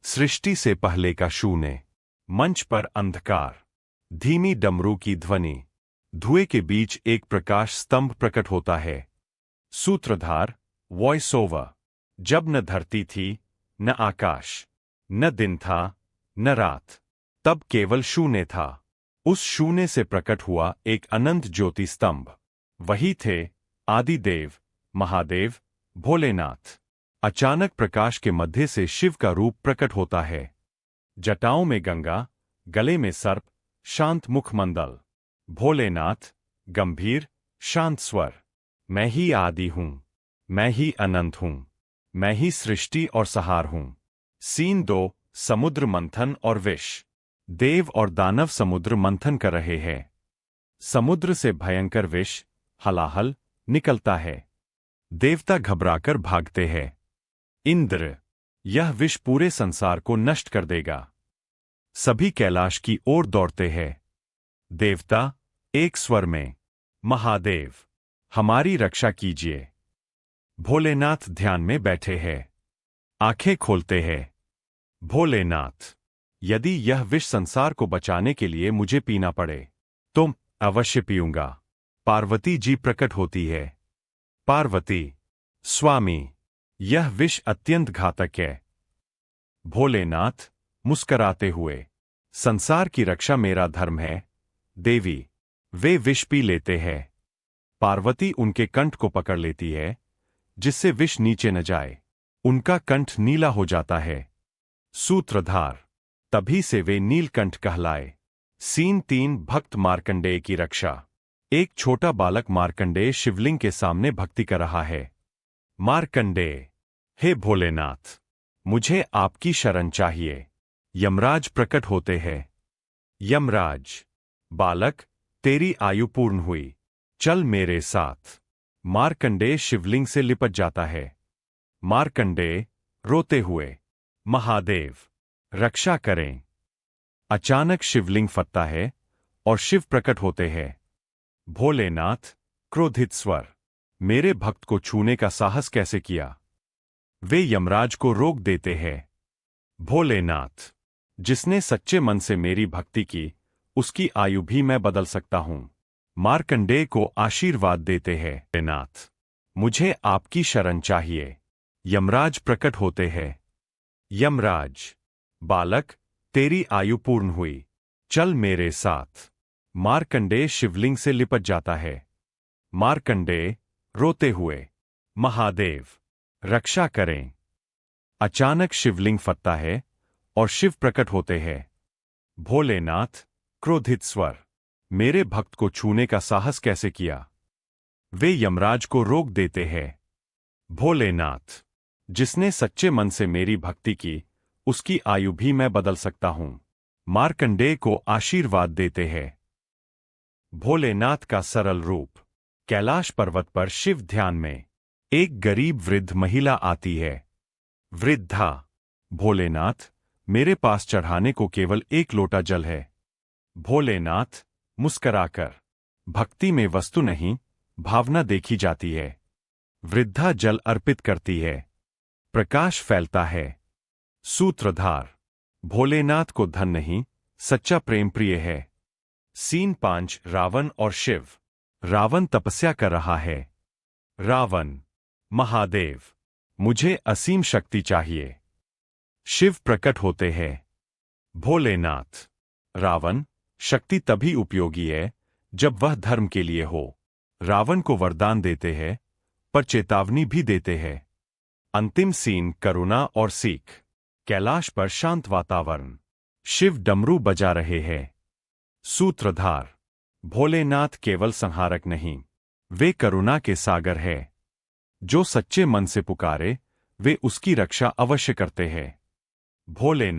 सृष्टि से पहले का शून्य। मंच पर अंधकार। धीमी डमरू की ध्वनि। धुएं के बीच एक प्रकाश स्तंभ प्रकट होता है। सूत्रधार, वॉइस ओवर। जब न धरती थी, न आकाश, न दिन था, न रात, तब केवल शून्य था। उस शून्य से प्रकट हुआ एक अनंत ज्योति स्तंभ। वही थे आदिदेव, महादेव, भोलेनाथ। अचानक प्रकाश के मध्य से शिव का रूप प्रकट होता है। जटाओं में गंगा, गले में सर्प, शांत मुखमंडल। भोलेनाथ, गंभीर, शांत स्वर। मैं ही आदि हूं, मैं ही अनंत हूं, मैं ही सृष्टि और संहार हूं। सीन 2, समुद्र मंथन और विष। देव और दानव समुद्र मंथन कर रहे हैं। समुद्र से भयंकर विष, हलाहल, निकलता है। देवता घबराकर भागते हैं। इंद्र, यह विष पूरे संसार को नष्ट कर देगा। सभी कैलाश की ओर दौड़ते हैं। देवता, एक स्वर में, महादेव, हमारी रक्षा कीजिए। भोलेनाथ ध्यान में बैठे हैं। आंखें खोलते हैं। भोलेनाथ, यदि यह विष संसार को बचाने के लिए मुझे पीना पड़े, तो अवश्य पीऊंगा। पार्वती जी प्रकट होती है। पार्वती, स्वामी, यह विष अत्यंत घातक है। भोलेनाथ, मुस्कराते हुए, संसार की रक्षा मेरा धर्म है। देवी, वे विष पी लेते हैं। पार्वती उनके कंठ को पकड़ लेती है, जिससे विष नीचे न जाए। उनका कंठ नीला हो जाता है। सूत्रधार, तभी से वे नीलकंठ कहलाए। सीन 3, भक्त मार्कंडेय की रक्षा। एक छोटा बालक मार्कंडेय शिवलिंग के सामने भक्ति कर रहा है। मार्कंडेय, हे भोलेनाथ, मुझे आपकी शरण चाहिए। यमराज प्रकट होते हैं। यमराज, बालक, तेरी आयु पूर्ण हुई, चल मेरे साथ। मार्कंडेय शिवलिंग से लिपट जाता है। मार्कंडेय, रोते हुए, महादेव, रक्षा करें। अचानक शिवलिंग फटता है और शिव प्रकट होते हैं। भोलेनाथ, क्रोधित स्वर, मेरे भक्त को छूने का साहस कैसे किया? वे यमराज को रोक देते हैं। भोलेनाथ, जिसने सच्चे मन से मेरी भक्ति की, उसकी आयु भी मैं बदल सकता हूं। मार्कंडेय को आशीर्वाद देते हैं। भोलेनाथ, मुझे आपकी शरण चाहिए। यमराज प्रकट होते हैं। यमराज, बालक, तेरी आयु पूर्ण हुई, चल मेरे साथ। मार्कंडेय शिवलिंग से लिपट जाता है। मार्कंडेय, रोते हुए, महादेव, रक्षा करें। अचानक शिवलिंग फटता है और शिव प्रकट होते हैं। भोलेनाथ, क्रोधित स्वर, मेरे भक्त को छूने का साहस कैसे किया? वे यमराज को रोक देते हैं। भोलेनाथ, जिसने सच्चे मन से मेरी भक्ति की, उसकी आयु भी मैं बदल सकता हूं। मार्कंडेय को आशीर्वाद देते हैं। भोलेनाथ का सरल रूप। कैलाश पर्वत पर शिव ध्यान में। एक गरीब वृद्ध महिला आती है। वृद्धा, भोलेनाथ, मेरे पास चढ़ाने को केवल एक लोटा जल है। भोलेनाथ, मुस्कराकर, भक्ति में वस्तु नहीं, भावना देखी जाती है। वृद्धा जल अर्पित करती है। प्रकाश फैलता है। सूत्रधार, भोलेनाथ को धन नहीं, सच्चा प्रेम प्रिय है। सीन 5, रावण और शिव। रावण तपस्या कर रहा है। रावण, महादेव, मुझे असीम शक्ति चाहिए। शिव प्रकट होते हैं। भोलेनाथ, रावण, शक्ति तभी उपयोगी है जब वह धर्म के लिए हो। रावण को वरदान देते हैं, पर चेतावनी भी देते हैं। अंतिम सीन, करुणा और सीख। कैलाश पर शांत वातावरण। शिव डमरू बजा रहे हैं। सूत्रधार, भोलेनाथ केवल संहारक नहीं, वे करुणा के सागर है। जो सच्चे मन से पुकारे, वे उसकी रक्षा अवश्य करते हैं। भोलेनाथ।